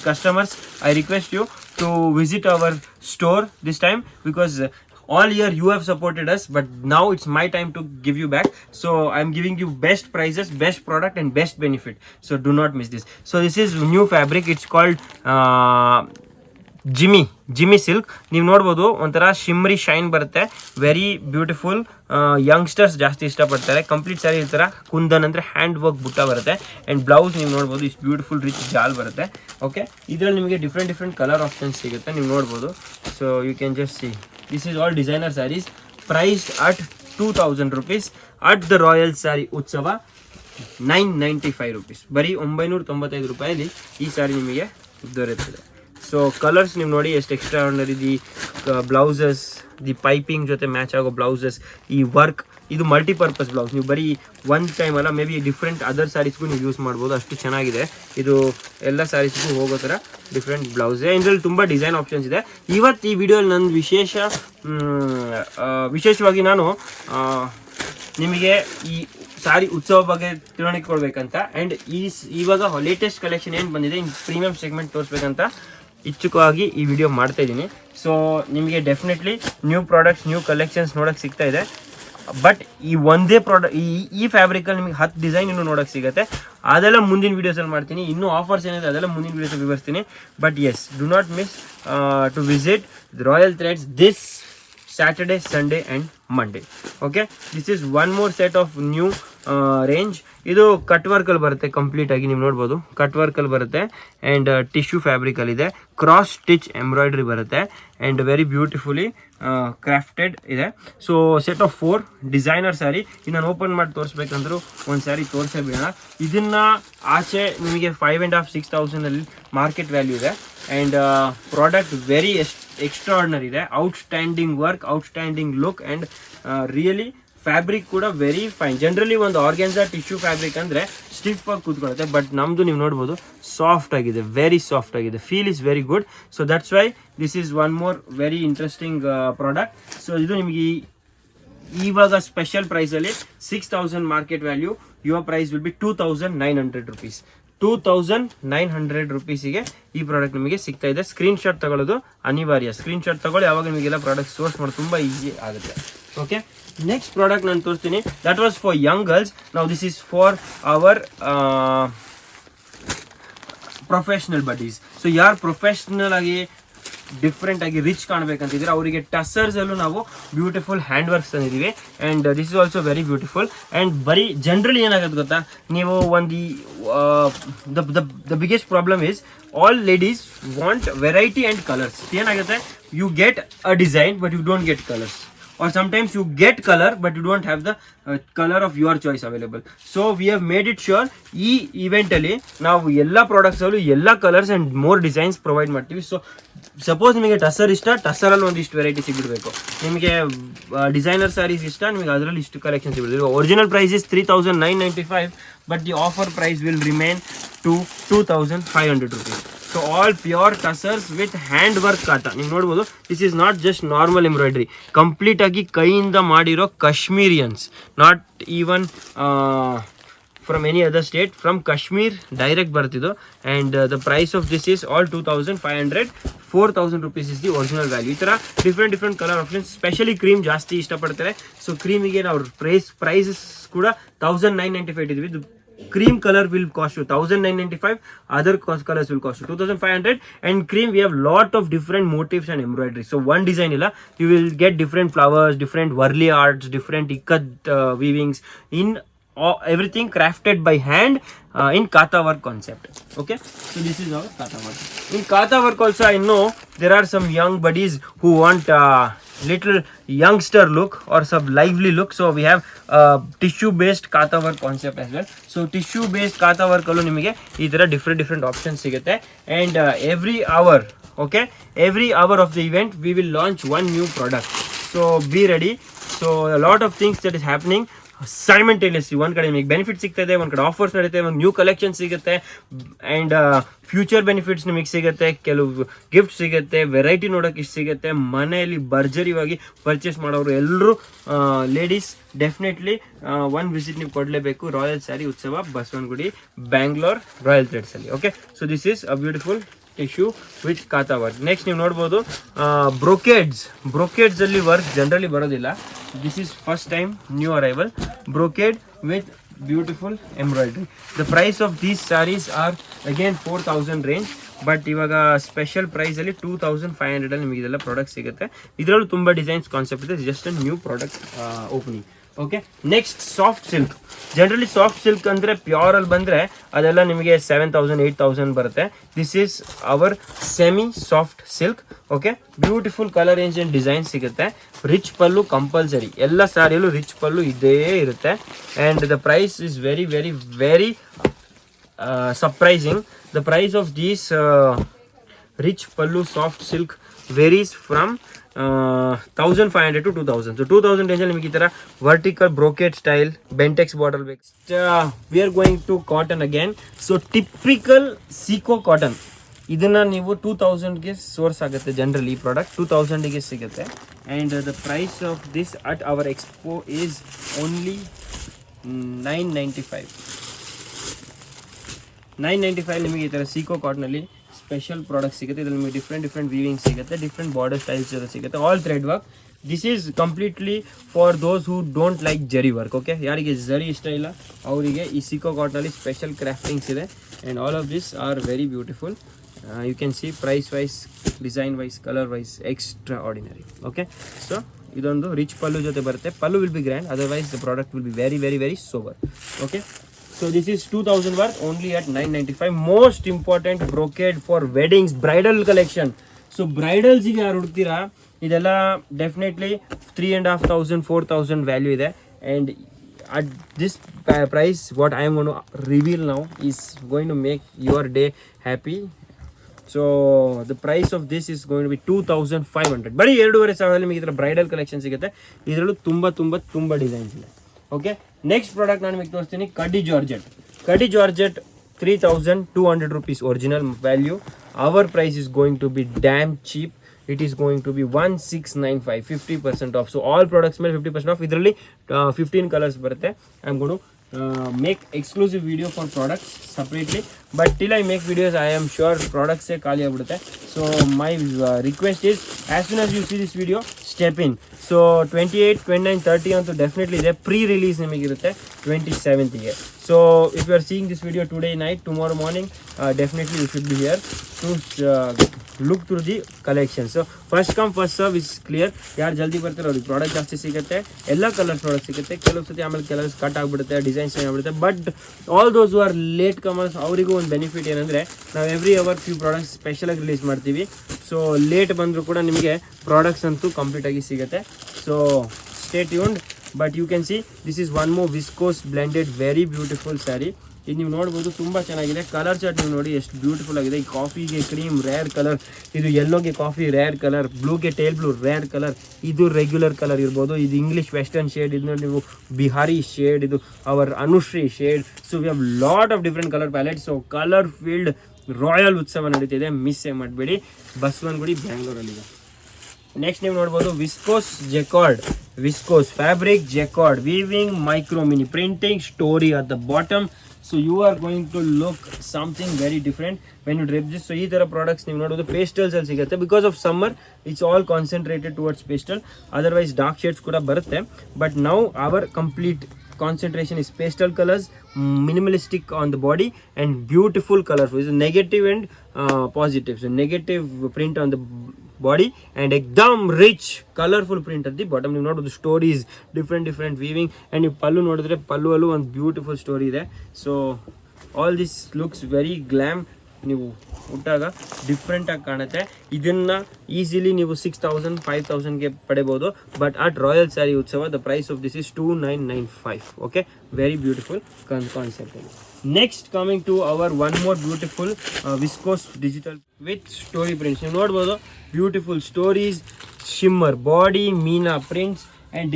customers, I request you to visit our store this time because all year you have supported us, but now it's my time to give you back. So I'm giving you best prices, best product and best benefit. So do not miss this. So this is new fabric. It's called Jimmy silk. ನೀವು ನೋಡ್ಬೋದು ಒಂಥರ shimmery shine ಬರುತ್ತೆ, very beautiful. Youngsters ಜಾಸ್ತಿ ಇಷ್ಟಪಡ್ತಾರೆ. Complete sari ಈ ಥರ ಕುಂದನ್ ಅಂದರೆ hand work ಬುಟ್ಟ ಬರುತ್ತೆ ಆ್ಯಂಡ್ ಬ್ಲೌಸ್ ನೀವು ನೋಡ್ಬೋದು ಇಷ್ಟು ಬ್ಯೂಟಿಫುಲ್ ರಿಚ್ ಜಾಲ್ ಬರುತ್ತೆ. ಓಕೆ, ಇದರಲ್ಲಿ ನಿಮಗೆ ಡಿಫ್ರೆಂಟ್ ಕಲರ್ ಆಪ್ಷನ್ಸ್ ಸಿಗುತ್ತೆ, ನೀವು ನೋಡ್ಬೋದು. So you can just see this is all designer saris priced at 2000 rupees. At the royal sari Utsav 995 rupees, ಬರೀ 995 ರೂಪಾಯಲ್ಲಿ ಈ ಸ್ಯಾರಿ ನಿಮಗೆ ದೊರೆಯುತ್ತದೆ. ಸೊ ಕಲರ್ಸ್ ನೀವು ನೋಡಿ ಎಷ್ಟು extra ordinary. The blouses, the piping ಜೊತೆ ಮ್ಯಾಚ್ ಆಗೋ ಬ್ಲೌಸಸ್, ಈ ವರ್ಕ್ ಇದು ಮಲ್ಟಿಪರ್ಪಸ್ ಬ್ಲೌಸ್. ನೀವು ಬರೀ ಒನ್ ಟೈಮ್ ಅಲ್ಲ, ಮೇ ಬಿ ಡಿಫ್ರೆಂಟ್ ಅದರ್ ಸ್ಯಾರೀಸ್ಗೂ ನೀವು ಯೂಸ್ ಮಾಡ್ಬೋದು, ಅಷ್ಟು ಚೆನ್ನಾಗಿದೆ ಇದು. ಎಲ್ಲ ಸ್ಯಾರೀಸ್ಗೂ ಹೋಗೋ ಥರ ಡಿಫ್ರೆಂಟ್ ಬ್ಲೌಸ್ ಇದೆ. ಇದರಲ್ಲಿ ತುಂಬ ಡಿಸೈನ್ ಆಪ್ಷನ್ಸ್ ಇದೆ. ಇವತ್ತು ಈ ವಿಡಿಯೋಲಿ ನನ್ನ ವಿಶೇಷವಾಗಿ ನಾನು ನಿಮಗೆ ಈ ಸಾರಿ ಉತ್ಸವ ಬಗ್ಗೆ ತಿಳುವಳಿಕೆ ಕೊಡ್ಬೇಕಂತ, ಆ್ಯಂಡ್ ಇವಾಗ ಲೇಟೆಸ್ಟ್ ಕಲೆಕ್ಷನ್ ಏನು ಬಂದಿದೆ ಇನ್ ಪ್ರೀಮಿಯಂ ಸೆಗ್ಮೆಂಟ್ ತೋರಿಸ್ಬೇಕಂತ ಇಚ್ಛುಕವಾಗಿ ಈ ವಿಡಿಯೋ ಮಾಡ್ತಾ ಇದ್ದೀನಿ. ಸೊ ನಿಮಗೆ definitely new products, new collections ನೋಡೋಕ್ಕೆ ಸಿಗ್ತಾ ಇದೆ. ಬಟ್ ಈ ಒಂದೇ ಪ್ರಾಡಕ್ಟ್, ಈ ಫ್ಯಾಬ್ರಿಕಲ್ಲಿ ನಿಮಗೆ 10 ಡಿಸೈನ್ ಇನ್ನೂ ನೋಡೋಕ್ಕೆ ಸಿಗುತ್ತೆ. ಅದೆಲ್ಲ ಮುಂದಿನ ವೀಡಿಯೋಸಲ್ಲಿ ಮಾಡ್ತೀನಿ. ಇನ್ನೂ ಆಫರ್ಸ್ ಏನಿದೆ ಅದೆಲ್ಲ ಮುಂದಿನ ವೀಡಿಯೋಸಲ್ಲಿ ವಿವರಿಸ್ತೀನಿ. But yes, do not miss to visit Royal Threads this Saturday, Sunday and Monday. Okay, this is one more set of new range. ಇದು ಕಟ್ ವರ್ಕಲ್ಲಿ ಬರುತ್ತೆ, ಕಂಪ್ಲೀಟ್ ಆಗಿ ನೀವು ನೋಡ್ಬೋದು. ಕಟ್ ವರ್ಕಲ್ಲಿ ಬರುತ್ತೆ ಆ್ಯಂಡ್ ಟಿಶ್ಯೂ ಫ್ಯಾಬ್ರಿಕಲ್ಲಿ ಇದೆ. ಕ್ರಾಸ್ ಸ್ಟಿಚ್ ಎಂಬ್ರಾಯ್ಡ್ರಿ ಬರುತ್ತೆ and very beautifully crafted ಇದೆ. So set of 4 designer sari. ನಾನು ಓಪನ್ ಮಾಡಿ ತೋರಿಸ್ಬೇಕಂದ್ರೂ ಒಂದು ಸ್ಯಾರಿ ತೋರಿಸೇ ಬಿಡೋಣ. ಇದನ್ನು ಆಚೆ ನಿಮಗೆ 5,500-6,000 ಮಾರ್ಕೆಟ್ ವ್ಯಾಲ್ಯೂ ಇದೆ. ಆ್ಯಂಡ್ ಪ್ರಾಡಕ್ಟ್ ವೆರಿ ಎಕ್ಸ್ಟ್ರಾರ್ಡಿನರಿ ಇದೆ. Outstanding work, outstanding look and really fabric ಕೂಡ ವೆರಿ ಫೈನ್. ಜನರಲಿ ಒಂದು ಆರ್ಗ್ಯಾನ್ಸಾ ಟಿಶ್ಯೂ ಫ್ಯಾಬ್ರಿಕ್ ಅಂದರೆ ಸ್ಟಿಫ್ ಆಗಿ ಕೂತ್ಕೊಳ್ಳುತ್ತೆ, ಬಟ್ ನಮ್ಮದು ನೀವು ನೋಡ್ಬೋದು ಸಾಫ್ಟ್ ಆಗಿದೆ, ವೆರಿ ಸಾಫ್ಟ್ ಆಗಿದೆ. Feel is very good. So that's why this is one more very interesting product. So ಇದು ನಿಮಗೆ ಇವಾಗ ಸ್ಪೆಷಲ್ ಪ್ರೈಸಲ್ಲಿ 6,000 market value. Your price will be 2,900 rupees. 2,900 rupeesಗೆ ಈ ಪ್ರಾಡಕ್ಟ್ ನಿಮಗೆ ಸಿಗ್ತಾ ಇದೆ. ಸ್ಕ್ರೀನ್ಶಾಟ್ ತಗೊಳ್ಳೋದು ಅನಿವಾರ್ಯ. ಸ್ಕ್ರೀನ್ಶಾಟ್ ತಗೊಳ್ಳಿ, ಆವಾಗ ನಿಮಗೆಲ್ಲ ಪ್ರಾಡಕ್ಟ್ ಸೋರ್ಸ್ ಮಾಡೋದು ತುಂಬ ಈಸಿ ಆಗುತ್ತೆ. ಓಕೆ, ನೆಕ್ಸ್ಟ್ ಪ್ರಾಡಕ್ಟ್ ನಾನು ತೋರಿಸ್ತೀನಿ. That was for young girls. Now this is for our professional buddies. So ಯಾರು ಪ್ರೊಫೆಷ್ನಲ್ ಆಗಿ ಡಿಫ್ರೆಂಟ್ ಆಗಿ ರಿಚ್ ಕಾಣಬೇಕಂತಿದ್ರೆ ಅವರಿಗೆ ಟಸರ್ಸ್ ಅಲ್ಲೂ ನಾವು ಬ್ಯೂಟಿಫುಲ್ ಹ್ಯಾಂಡ್ ವರ್ಕ್ಸ್ ತಂದಿದ್ದೀವಿ. And this is also very beautiful. And ಬರೀ ಜನರಲಿ ಏನಾಗುತ್ತೆ ಗೊತ್ತಾ, ನೀವು ಒಂದು the biggest problem is all ladies want variety and colours. ಏನಾಗುತ್ತೆ, you get a design but you don't get colours, or sometimes you get color but you don't have the color of your choice available. So we have made it sure ಈ event ಅಲ್ಲಿ ನಾವು ಎಲ್ಲ products ಅಲ್ಲೂ ಎಲ್ಲ colours and more designs provide ಮಾಡ್ತೀವಿ. So suppose ನಿಮಗೆ ಟಸರ್ ಇಷ್ಟ, ಟಸರಲ್ಲಿ ಒಂದಿಷ್ಟು ವೆರೈಟಿ ಸಿಗ್ಬಿಡಬೇಕು. ನಿಮಗೆ ಡಿಸೈನರ್ ಸ್ಯಾರೀಸ್ ಇಷ್ಟ, ನಿಮಗೆ ಅದರಲ್ಲಿ ಇಷ್ಟು ಕಲೆಕ್ಷನ್ ಸಿಗ್ಬಿಡ್ಬೇಕು. Original price is 3,995, but the offer price will remain to 2,500 rupees. So all pure tussars with hand work ಕಾಟ. ನೀವು ನೋಡ್ಬೋದು, this is not just normal embroidery, complete ಆಗಿ ಕೈಯಿಂದ ಮಾಡಿರೋ Kashmirians, not even from any other state, from Kashmir direct ಬರ್ತಿದ್ದು. And the price of this is all 2,500. 4,000 rupees is the original value. ಈ ಥರ different colour options. Specially cream ಜಾಸ್ತಿ ಇಷ್ಟಪಡ್ತಾರೆ. So ಕ್ರೀಮಿಗೆ ನಾವು prices ಕೂಡ 1,995 ಇಟ್ಟಿದ್ವಿ. Cream color will cost you 1,995. Other colors will cost you 2,500. And cream, we have lot of different motifs and embroidery. So one design illa, you will get different flowers, different Varli arts, different ikat weavings, in everything crafted by hand in Katha work concept. Okay, so this is our Katha work. In Katha work also, I know there are some young buddies who want little youngster look or some lively look. So we have tissue based Katha work concept as well. So tissue based Katha work allu nimage ee tara different options sigutte. And every hour of the event we will launch one new product. So be ready. So a lot of things that is happening ಸೈಮಂಟೇನಿಯಸ್ಲಿ. ಒಂದು ಕಡೆ ನಿಮಗೆ benefit ಸಿಗ್ತದೆ, ಒಂದು ಕಡೆ offers ನಡೀತೆ, ಒಂದು new collection ಸಿಗುತ್ತೆ, and future benefits ನಿಮಗೆ ಸಿಗುತ್ತೆ, ಕೆಲವು ಗಿಫ್ಟ್ ಸಿಗುತ್ತೆ, ವೆರೈಟಿ ನೋಡೋಕೆ ಇಷ್ಟು ಸಿಗುತ್ತೆ. ಮನೆಯಲ್ಲಿ ಭರ್ಜರಿಯಾಗಿ ಪರ್ಚೇಸ್ ಮಾಡೋರು ಎಲ್ಲರೂ ಲೇಡೀಸ್ ಡೆಫಿನೆಟ್ಲಿ ಒಂದು ವಿಸಿಟ್ ನೀವು ಕೊಡಲೇಬೇಕು. ರಾಯಲ್ ಸ್ಯಾರಿ ಉತ್ಸವ, ಬಸವನಗುಡಿ, ಬ್ಯಾಂಗ್ಳೂರ್, ರಾಯಲ್ ಥ್ರೆಡ್ಸಲ್ಲಿ. Okay, so this is a beautiful tissue with ಕಾತಾ ವರ್ಕ್. ನೆಕ್ಸ್ಟ್ ನೀವು ನೋಡ್ಬೋದು ಬ್ರೊಕೇಡ್ಸ್ ಅಲ್ಲಿ ವರ್ಕ್ ಜನರಲಿ ಬರೋದಿಲ್ಲ. This is first time new arrival brocade with beautiful embroidery. The price of these saris are again 4,000 range. But ಇವಾಗ special ಪ್ರೈಸಲ್ಲಿ 2,500 ಅಲ್ಲಿ ನಿಮಗೆ ಇದೆಲ್ಲ ಪ್ರಾಡಕ್ಟ್ ಸಿಗುತ್ತೆ. ಇದರಲ್ಲೂ ತುಂಬ ಡಿಸೈನ್ಸ್ ಕಾನ್ಸೆಪ್ಟ್ ಇದೆ. Just a new product opening. Okay, next soft silk. Generally soft silk ಅಂದರೆ ಪ್ಯೂರಲ್ಲಿ ಬಂದರೆ ಅದೆಲ್ಲ ನಿಮಗೆ 7,000 8,000 ಬರುತ್ತೆ. This is our semi soft silk. Okay, beautiful colour range and design ಸಿಗುತ್ತೆ. ರಿಚ್ ಪಲ್ಲು ಕಂಪಲ್ಸರಿ, ಎಲ್ಲ ಸ್ಯಾರಿಯಲ್ಲೂ ರಿಚ್ ಪಲ್ಲು ಇದೇ ಇರುತ್ತೆ. And the price is very very very surprising. The price of these rich pallu soft silk varies from 1500 to 2000. So 2000 ರೇಂಜಲ್ಲಿ ನಿಮಗೆ ಈ ಥರ vertical brocade style ಬೆಂಟೆಕ್ಸ್ ಬಾಟಲ್ ಬೇಕು. We are going to cotton again. So typical ಸೀಕೋ ಕಾಟನ್, ಇದನ್ನು ನೀವು 2000ಗೆ ಸೋರ್ಸ್ ಆಗುತ್ತೆ ಜನರಲಿ. ಈ ಪ್ರಾಡಕ್ಟ್ 2000ಗೆ ಸಿಗುತ್ತೆ. And the price of this at our expo is only 995. 995 ನಿಮಗೆ ಈ ಥರ ಸೀಕೋ ಕಾಟನಲ್ಲಿ ಸ್ಪೆಷಲ್ ಪ್ರಾಡಕ್ಟ್ ಸಿಗುತ್ತೆ. ಇದರಲ್ಲಿ ನಿಮಗೆ ಡಿಫ್ರೆಂಟ್ ವೀವಿಂಗ್ ಸಿಗುತ್ತೆ, ಡಿಫ್ರೆಂಟ್ ಬಾರ್ಡರ್ ಸ್ಟೈಲ್ಸ್ ಜೊತೆ ಸಿಗುತ್ತೆ, all thread work. This is completely for those who don't like ಜರಿ ವರ್ಕ್. ಓಕೆ, ಯಾರಿಗೆ ಜರಿ ಇಷ್ಟ ಇಲ್ಲ ಅವರಿಗೆ ಈ ಸೀಕೋ ಕಾಟನಲ್ಲಿ ಸ್ಪೆಷಲ್ ಕ್ರಾಫ್ಟಿಂಗ್ಸ್ ಇದೆ. And all of this are very beautiful. You can see price wise, design wise, colour wise extraordinary. Okay, so ಇದೊಂದು rich pallu ಜೊತೆ ಬರುತ್ತೆ. Pallu will be grand, otherwise the product will be very sober. Okay, so this is 2000 worth only at 995. most important brocade for weddings, bridal collection. so bridals ಗೆ ಯಾರು ಹುಡುಕ್ತೀರಾ ಇದೆಲ್ಲ definitely 3500 4000 value ಇದೆ. and at this price what I am going to reveal now is going to make your day happy. so the price of this is going to be 2500. ಬರೀ 2500 ನಿಮಗೆ ಇದರ bridal collection ಸಿಗುತ್ತೆ. ಇದರಲ್ಲೂ ತುಂಬ designs ಇದೆ. Okay, next product ನಾನು ನಿಮಗೆ ತೋರಿಸ್ತೀನಿ. ಕಡ್ಡಿ georgette 3200 rupees original value. Our price is going to be damn cheap. It is going to be 1695, 50% off. So all products ಮೇಲೆ 50% ಆಫ್. ಇದರಲ್ಲಿ 15 ಕಲರ್ಸ್ ಬರುತ್ತೆ. I am gonna to make exclusive video for products separately, but till I make videos I am sure products se khali agbidutte. so my request is as soon as you see this video step in. so 28 29 30 antu definitely ಇದೆ. pre-release ನಿಮಗೆ ಇರುತ್ತೆ 27th ಗೆ. so if you are seeing this video today night, tomorrow morning, definitely you should be here to look through the collection. so first come first serve is clear. ಯಾರು ಜಲ್ದಿ ಬರ್ತಾರೆ ಅವ್ರಿಗೆ product ಜಾಸ್ತಿ ಸಿಗುತ್ತೆ, ಎಲ್ಲ ಕಲರ್ ಪ್ರಾಡಕ್ಟ್ ಸಿಗುತ್ತೆ. ಕೆಲವು ಸತಿ ಆಮೇಲೆ ಕಲರ್ಸ್ ಕಟ್ ಆಗಿಬಿಡುತ್ತೆ, ಡಿಸೈನ್ಸ್ ಚೇಂಜ್ ಆಗಿಬಿಡುತ್ತೆ. But all those who are latecomers ಅವರಿಗೂ ಒಂದು ಬೆನಿಫಿಟ್ ಏನಂದರೆ ನಾವು ಎವ್ರಿ ಅವರ್ ಫ್ಯೂ ಪ್ರಾಡಕ್ಟ್ಸ್ ಸ್ಪೆಷಲಾಗಿ ರಿಲೀಸ್ ಮಾಡ್ತೀವಿ. ಸೊ ಲೇಟ್ ಬಂದರೂ ಕೂಡ ನಿಮಗೆ ಪ್ರಾಡಕ್ಟ್ಸ್ ಅಂತೂ ಕಂಪ್ಲೀಟಾಗಿ ಸಿಗುತ್ತೆ. So stay tuned. But you can see this is one more viscose blended very beautiful sari. ಇದು ನೀವು ನೋಡ್ಬೋದು, ತುಂಬ ಚೆನ್ನಾಗಿದೆ. ಕಲರ್ ಚಾರ್ಟ್ ನೀವು ನೋಡಿ ಎಷ್ಟು ಬ್ಯೂಟಿಫುಲ್ ಆಗಿದೆ. ಈ ಕಾಫಿಗೆ ಕ್ರೀಮ್ ರೇರ್ ಕಲರ್, ಇದು ಯೆಲ್ಲೋಗೆ ಕಾಫಿ ರೇರ್ ಕಲರ್, ಬ್ಲೂಗೆ ಟೇಲ್ ಬ್ಲೂ ರೇರ್ ಕಲರ್, ಇದು ರೆಗ್ಯುಲರ್ ಕಲರ್ ಇರ್ಬೋದು, ಇದು ಇಂಗ್ಲೀಷ್ ವೆಸ್ಟರ್ನ್ ಶೇಡ್, ಇದು ನೀವು ಬಿಹಾರಿ ಶೇಡ್, ಇದು our Anushri shade. So we have lot of different colour palette. So colour field royal ಉತ್ಸವ ನಡೀತಿದೆ, ಮಿಸ್ಸೇ ಮಾಡಬೇಡಿ. ಬಸವನಗುಡಿ ಬ್ಯಾಂಗ್ಳೂರಲ್ಲಿದೆ. ನೆಕ್ಸ್ಟ್ ನೀವು ನೋಡ್ಬೋದು viscose fabric jacquard weaving micro mini printing story at the bottom. So you are going to look something very different when you drape this. So ಈ ಥರ products ನೀವು ನೋಡೋದು ಪೇಸ್ಟಲ್ಸ್ ಅಲ್ಲಿ ಸಿಗುತ್ತೆ. Because of summer it's all concentrated towards pastel. Otherwise dark shades ಕೂಡ ಬರುತ್ತೆ. But now our complete concentration is pastel colors, minimalistic on the body and beautiful colorful. It's negative and positive. So negative print on the body and ekdam rich colorful print at the bottom. You notice the stories, different weaving, and you pallu nodidre pallu allu one beautiful story ಇದೆ. So all this looks very glam. ನೀವು ಉಟ್ಟಾಗ ಡಿಫ್ರೆಂಟಾಗಿ ಕಾಣುತ್ತೆ. ಇದನ್ನು easily ನೀವು 6000 5000ಗೆ ಪಡೆಬೋದು. But at royal sari ಉತ್ಸವ the price of this is 2995. Okay, very beautiful concept. Next coming to our one more beautiful viscose digital with story prints. ನೀವು ನೋಡ್ಬೋದು ಬ್ಯೂಟಿಫುಲ್ ಸ್ಟೋರೀಸ್, ಶಿಮ್ಮರ್ ಬಾಡಿ, ಮೀನಾ ಪ್ರಿಂಟ್ಸ್ ಆ್ಯಂಡ್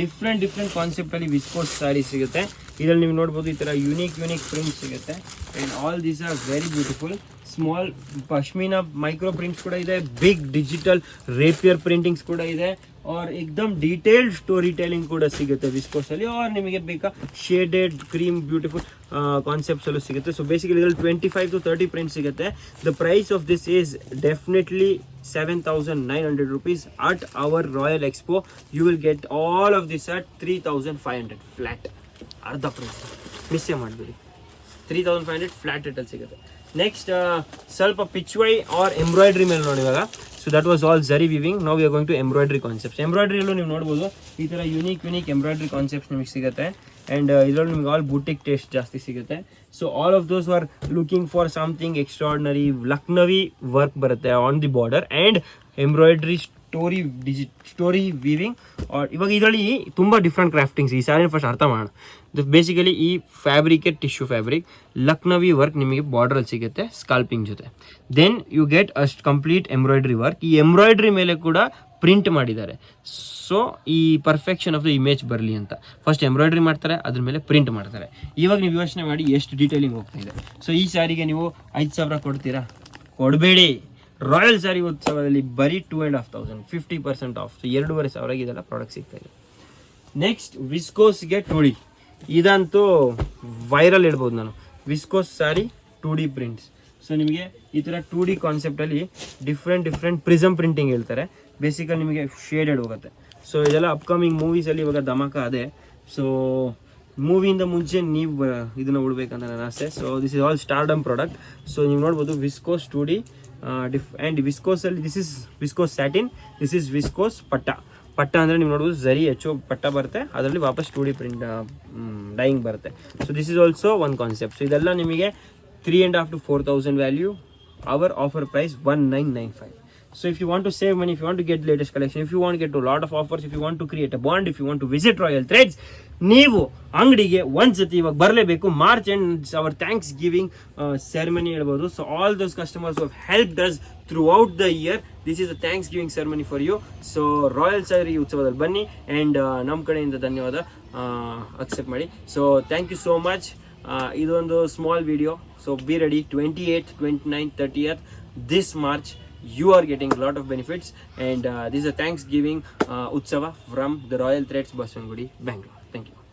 ಡಿಫ್ರೆಂಟ್ ಕಾನ್ಸೆಪ್ಟಲ್ಲಿ viscose sari ಸಿಗುತ್ತೆ. ಇದರಲ್ಲಿ ನೀವು ನೋಡ್ಬೋದು ಈ ಥರ ಯುನೀಕ್ ಪ್ರಿಂಟ್ಸ್ ಸಿಗುತ್ತೆ. And all these are very beautiful. Small pashmina micro prints ಕೂಡ ಇದೆ, ಬಿಗ್ ಡಿಜಿಟಲ್ ರೇಪಿಯರ್ ಪ್ರಿಂಟಿಂಗ್ಸ್ ಕೂಡ ಇದೆ, और एकदम डिटेल्ड स्टोरी टेलिंग ಕೂಡ ಸಿಗುತ್ತೆ ವಿಸ್ಕೋಸಲ್ಲಿ. और ನಿಮಗೆ ಬೇಕಾ ಶೇಡೆಡ್ ಕ್ರೀಮ್ ಬ್ಯೂಟಿಫುಲ್ ಕಾನ್ಸೆಪ್ಟ್ಸ್ ಅಲ್ಲೂ ಸಿಗುತ್ತೆ. ಸೊ ಬೇಸಿಕಲಿ ಇದರಲ್ಲಿ 25 to 30 ಪ್ರಿಂಟ್ ಸಿಗುತ್ತೆ. The price of this is definitely 7900 rupees. at our Royal Expo you will get all of this at 3500 flat. ಅರ್ಧ ಪ್ರೈಸ್ ಮಿಸ್ಸೇ ಮಾಡಬೇಡಿ. 3500 ಫ್ಲಾಟ್ ರೇಟಲ್ಲಿ ಸಿಗುತ್ತೆ. ನೆಕ್ಸ್ಟ್ ಸ್ವಲ್ಪ ಪಿಚ್ವೈ ಆರ್ ಎಂಬ್ರಾಯ್ಡ್ರಿ ಮೇಲೆ ನೋಡಿ ಇವಾಗ. So that was all zari weaving. ನಾವು we are going to embroidery concepts. ಎಂಬ್ರಾಯ್ಡ್ರಿಯಲ್ಲೂ ನೀವು ನೋಡ್ಬೋದು ಈ ಥರ ಯುನೀಕ್ ಎಂಬ್ರಾಯ್ಡ್ರಿ ಕಾನ್ಸೆಪ್ಟ್ಸ್ ನಿಮಗೆ ಸಿಗುತ್ತೆ. ಆ್ಯಂಡ್ ಇದರಲ್ಲಿ ನಿಮ್ಗೆ ಆಲ್ ಬುಟಿಕ್ ಟೇಸ್ಟ್ ಜಾಸ್ತಿ ಸಿಗುತ್ತೆ. So all of those are looking for something extraordinary Lucknowi work ಬರುತ್ತೆ on the border and embroidery story weaving. ಇವಾಗ ಇದರಲ್ಲಿ ತುಂಬ ಡಿಫ್ರೆಂಟ್ ಕ್ರಾಫ್ಟಿಂಗ್ಸ್. ಈ ಸ್ಯಾರಿ ಫಸ್ಟ್ ಅರ್ಥ ಮಾಡೋಣ. ಬೇಸಿಕಲಿ ಈ fabric tissue fabric Lucknowi work ನಿಮಗೆ ಬಾರ್ಡ್ರಲ್ಲಿ ಸಿಗುತ್ತೆ ಸ್ಕಾಲ್ಪಿಂಗ್ ಜೊತೆ. ದೆನ್ ಯು ಗೆಟ್ ಅಸ್ಟ್ ಕಂಪ್ಲೀಟ್ ಎಂಬ್ರಾಯ್ಡ್ರಿ ವರ್ಕ್. ಈ ಎಂಬ್ರಾಯ್ಡ್ರಿ ಮೇಲೆ ಕೂಡ ಪ್ರಿಂಟ್ ಮಾಡಿದ್ದಾರೆ. ಸೊ ಈ ಪರ್ಫೆಕ್ಷನ್ ಆಫ್ ದ ಇಮೇಜ್ ಬರಲಿ ಅಂತ ಫಸ್ಟ್ ಎಂಬ್ರಾಯ್ಡ್ರಿ ಮಾಡ್ತಾರೆ, ಅದ್ರ ಮೇಲೆ ಪ್ರಿಂಟ್ ಮಾಡ್ತಾರೆ. ಇವಾಗ ನೀವು ಯೋಚನೆ ಮಾಡಿ ಎಷ್ಟು ಡೀಟೇಲಿಂಗ್ ಹೋಗ್ತಾ ಇದೆ. ಸೊ ಈ ಸ್ಯಾರಿಗೆ ನೀವು 5,000 ಕೊಡ್ತೀರಾ? ಕೊಡಬೇಡಿ. ರಾಯಲ್ ಸ್ಯಾರಿ ಉತ್ಸವದಲ್ಲಿ ಬರೀ 2,500, 50% ಆಫ್. ಸೊ 2,500 ಇದೆಲ್ಲ ಪ್ರಾಡಕ್ಟ್ ಸಿಗ್ತಾ ಇದೆ. ನೆಕ್ಸ್ಟ್ ವಿಸ್ಕೋಸ್ಗೆ 2D, ಇದಂತೂ ವೈರಲ್ ಹೇಳ್ಬೋದು ನಾನು. Viscose sari 2D prints. So ನಿಮಗೆ ಈ ಥರ 2D ಕಾನ್ಸೆಪ್ಟಲ್ಲಿ ಡಿಫ್ರೆಂಟ್ ಪ್ರಿಸಮ್ ಪ್ರಿಂಟಿಂಗ್ ಹೇಳ್ತಾರೆ. ಬೇಸಿಕಲಿ ನಿಮಗೆ ಶೇಡೆಡ್ ಹೋಗುತ್ತೆ. ಸೊ ಇದೆಲ್ಲ ಅಪ್ಕಮಿಂಗ್ ಮೂವೀಸಲ್ಲಿ ಇವಾಗ ಧಮಾಕ ಅದೇ. ಸೊ ಮೂವಿಯಿಂದ ಮುಂಚೆ ನೀವು ಇದನ್ನು ಉಳ್ಬೇಕಂತ ನನ್ನ ಆಸೆ. So this is all stardom product. So ನೀವು ನೋಡ್ಬೋದು ವಿಸ್ಕೋಸ್ 2D ಆ್ಯಂಡ್ ವಿಸ್ಕೋಸಲ್ಲಿ this is viscose satin, this is viscose ಪಟ್ಟ ಅಂದರೆ ನೀವು ನೋಡ್ಬೋದು ಝರಿ ಹೆಚ್ಚು ಪಟ್ಟ ಬರುತ್ತೆ, ಅದರಲ್ಲಿ ವಾಪಸ್ 2D ಪ್ರಿಂಟ್ ಡೈಯಿಂಗ್ ಬರುತ್ತೆ. So this is also one concept. So ಇದೆಲ್ಲ ನಿಮಗೆ 3,500 to 4,000 value. Our offer price 1,995. So if you want to save money, if you want to get the latest collection, if you want to get a lot of offers, if you want to create a bond, if you want to visit Royal Threads, ನೀವು ಅಂಗಡಿಗೆ ಒಂದ್ಸತಿ ಇವಾಗ ಬರಲೇಬೇಕು. March end our thanksgiving ceremony ಹೇಳ್ಬೋದು. So all those customers who helped us throughout the year, this is a thanksgiving ceremony for you. So royal sari ಉತ್ಸವದಲ್ಲಿ ಬನ್ನಿ and ನಮ್ಮ ಕಡೆಯಿಂದ ಧನ್ಯವಾದ ಅಕ್ಸೆಪ್ಟ್ ಮಾಡಿ. So thank you so much. ಇದೊಂದು small video. So be ready. 28th, 29th, 30th this March you are getting a lot of benefits, and this is a Thanksgiving Utsava from the Royal Threads, Baswangudi, Bangalore. Thank you.